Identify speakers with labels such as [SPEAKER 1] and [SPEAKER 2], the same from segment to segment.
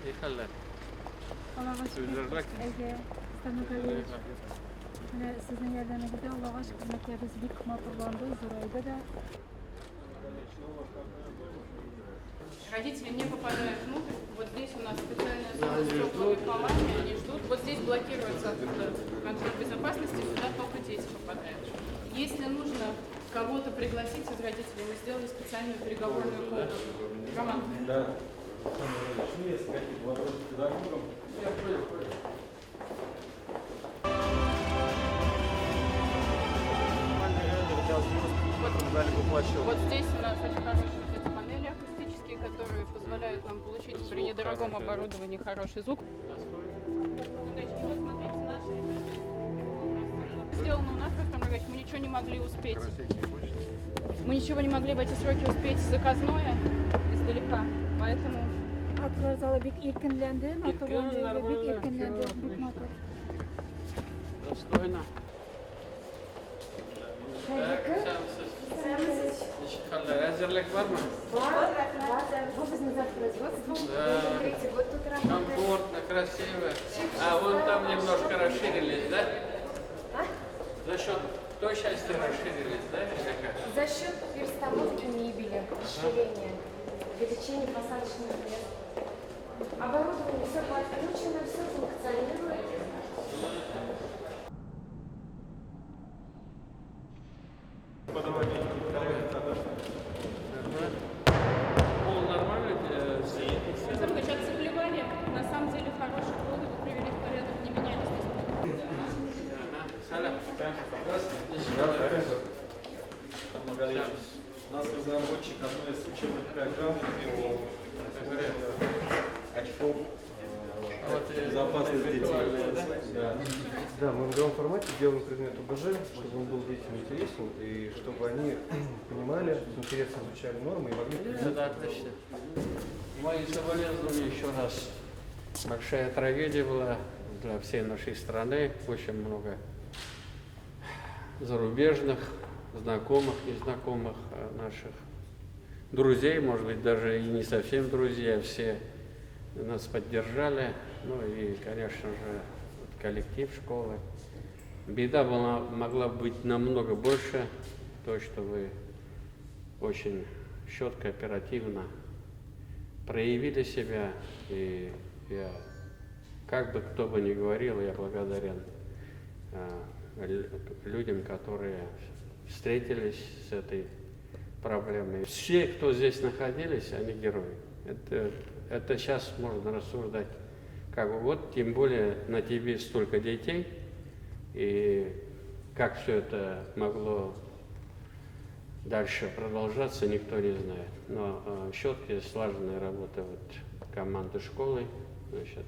[SPEAKER 1] Yıkarlar.
[SPEAKER 2] Allah'a
[SPEAKER 1] Sözler
[SPEAKER 2] şükür. Ege, Stanıkali. Sizin yardımınızda Allah'a şükür hizmetleriniz bir matırlandı. Zurayda da.
[SPEAKER 3] Родители не попадают внутрь. Вот здесь у нас специальная зона с теплыми полами, они ждут. Вот здесь блокируется контроль безопасности, сюда только дети попадают. Если нужно кого-то пригласить из родителей, мы сделали специальную переговорную комнату. Роман.
[SPEAKER 4] Да. Есть какие-то вопросы к педагогам?
[SPEAKER 3] Вот здесь у нас очень хорошие вот эти панели акустические, которые позволяют нам получить при недорогом оборудовании хороший звук. Сделано у нас, Рустам Рагач, мы ничего не могли успеть. Мы ничего не могли в эти сроки успеть заказное издалека, поэтому...
[SPEAKER 2] Atlar zala bir erkinlendi. Matırlandı. Bir erkinlendi. Bir matır.
[SPEAKER 1] Достойно. Yıkarlar. Hazırlık var mı? Комфортно, красиво. А вон там немножко расширились, да? За счет той части расширились, да? Или как?
[SPEAKER 5] За счет перестановки мебели, расширения, увеличения посадочных мест. Оборудование все подключено, все функционирует.
[SPEAKER 1] Пол нормальный?
[SPEAKER 3] Рустам Рагач, отцеплевание на самом деле хороший пол, его привели в порядок, не меняли здесь.
[SPEAKER 1] Салям.
[SPEAKER 4] У нас разработчик одной из учебных программ очков безопасности детей.
[SPEAKER 6] Да, мы в игровом формате делаем предмет ОБЖ, чтобы он был детям интересен, и чтобы они понимали, с интересом изучали нормы и могли...
[SPEAKER 1] Да, отлично. Мои соболезнования еще раз. Большая трагедия была для всей нашей страны. Очень много зарубежных, знакомых, незнакомых наших друзей, может быть, даже и не совсем друзья, все нас поддержали. Ну и, конечно же, коллектив школы. Беда могла быть намного больше, то, что вы очень четко, оперативно проявили себя, и я, как бы кто бы ни говорил, я благодарен людям, которые встретились с этой проблемой. Все, кто здесь находились, они герои. Это сейчас можно рассуждать как вот, тем более на тебе столько детей, и как все это могло дальше продолжаться, никто не знает. Но четкая, слаженная работа команды школы, значит,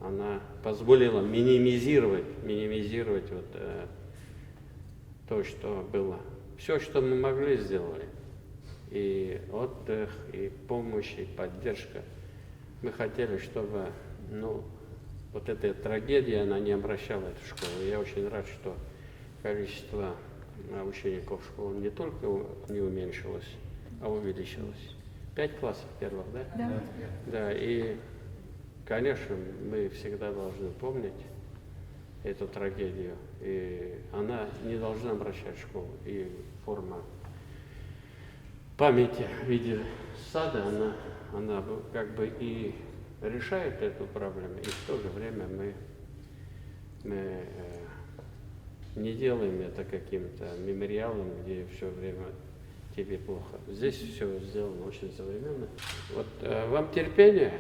[SPEAKER 1] она позволила минимизировать то, что было. Все, что мы могли, сделали. И отдых, и помощь, и поддержка. Мы хотели, чтобы вот эта трагедия, она не обращала эту школу. Я очень рад, что количество учеников школы не только не уменьшилось, а увеличилось. 5 классов первых, да?
[SPEAKER 2] Да.
[SPEAKER 1] Да, и, конечно, мы всегда должны помнить эту трагедию. И она не должна обращать школу. И форма памяти в виде сада, она как бы и решает эту проблему, и в то же время мы не делаем это каким-то мемориалом, где все время тебе плохо. Здесь все сделано очень современно. Вот вам терпения,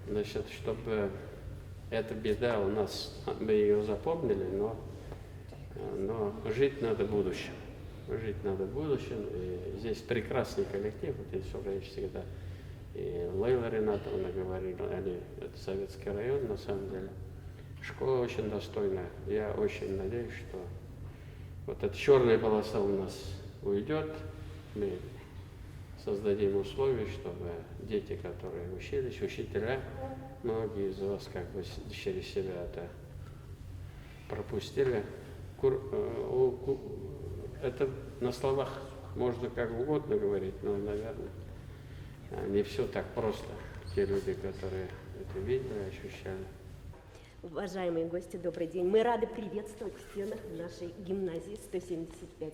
[SPEAKER 1] значит, чтобы эта беда у нас, мы ее запомнили, но жить надо в будущем. Жить надо в будущем. И здесь прекрасный коллектив, вот здесь уже всегда. И Лейла Ринатовна говорила, это Советский район, на самом деле. Школа очень достойная. Я очень надеюсь, что вот эта черная полоса у нас уйдет. Мы создадим условия, чтобы дети, которые учились, учителя, многие из вас как бы через себя это пропустили. Это на словах можно как угодно говорить, но, наверное, не все так просто. те люди, которые это видели, ощущали.
[SPEAKER 7] Уважаемые гости, добрый день. Мы рады приветствовать в стенах нашей гимназии 175.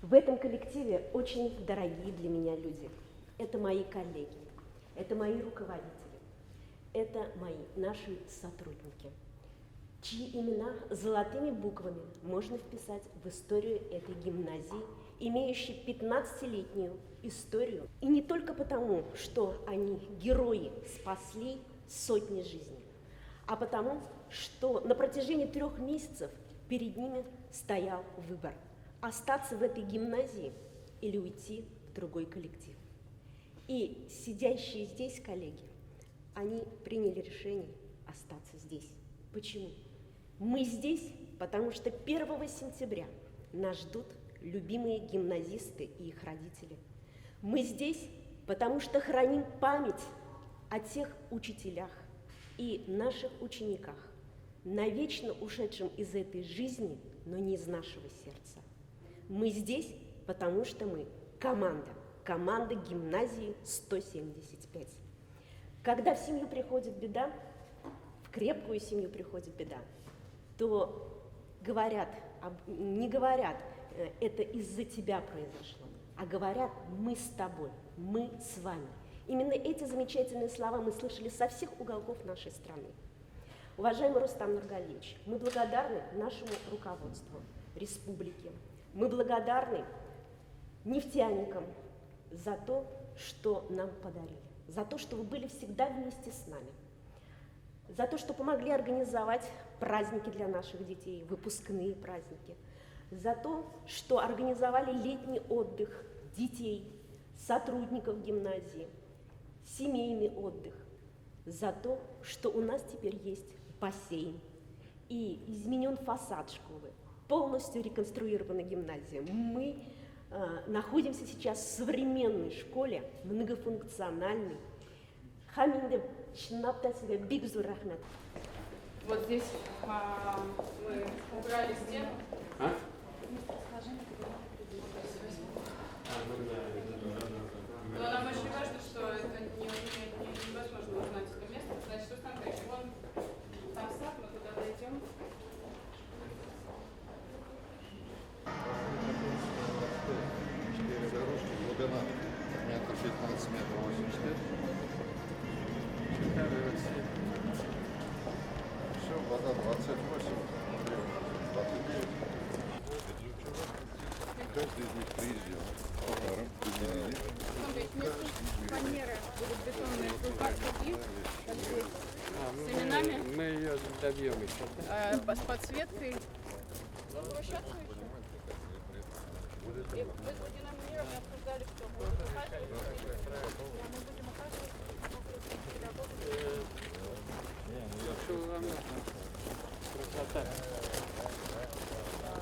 [SPEAKER 7] В этом коллективе очень дорогие для меня люди. Это мои коллеги, это мои руководители, это наши сотрудники, чьи имена золотыми буквами можно вписать в историю этой гимназии, имеющей 15-летнюю историю. И не только потому, что они герои, спасли сотни жизней, а потому, что на протяжении 3 месяцев перед ними стоял выбор – остаться в этой гимназии или уйти в другой коллектив. И сидящие здесь коллеги, они приняли решение остаться здесь. Почему? Мы здесь, потому что 1 сентября нас ждут любимые гимназисты и их родители. Мы здесь, потому что храним память о тех учителях и наших учениках, навечно ушедшим из этой жизни, но не из нашего сердца. Мы здесь, потому что мы команда гимназии 175. Когда в семью приходит беда, в крепкую семью приходит беда, то не говорят, это из-за тебя произошло, а говорят, мы с тобой, мы с вами. Именно эти замечательные слова мы слышали со всех уголков нашей страны. Уважаемый Рустам Нургалиевич, мы благодарны нашему руководству республики, мы благодарны нефтяникам за то, что нам подарили, за то, что вы были всегда вместе с нами, за то, что помогли организовать праздники для наших детей, выпускные праздники, за то, что организовали летний отдых детей, сотрудников гимназии, семейный отдых, за то, что у нас теперь есть бассейн и изменен фасад школы, полностью реконструирована гимназия. Мы находимся сейчас в современной школе, многофункциональной.
[SPEAKER 3] Вот здесь мы убрали стену. Но нам очень важно, что это невозможно узнать это место. Значит, Рустам Ильич, вон там сад, мы туда дойдем.
[SPEAKER 8] Глубина метр 15, метр 85. Все, вода 28, 29. Каждый из них приезжал. Паром поделили.
[SPEAKER 3] Фанеры будут бетонные, круги с именами.
[SPEAKER 1] Мы ее добьем еще.
[SPEAKER 3] С подсветкой. Площадку еще. И вы с Владимиром обсуждали, что будет ухаживать. Мы будем ухаживать.
[SPEAKER 1] Красота.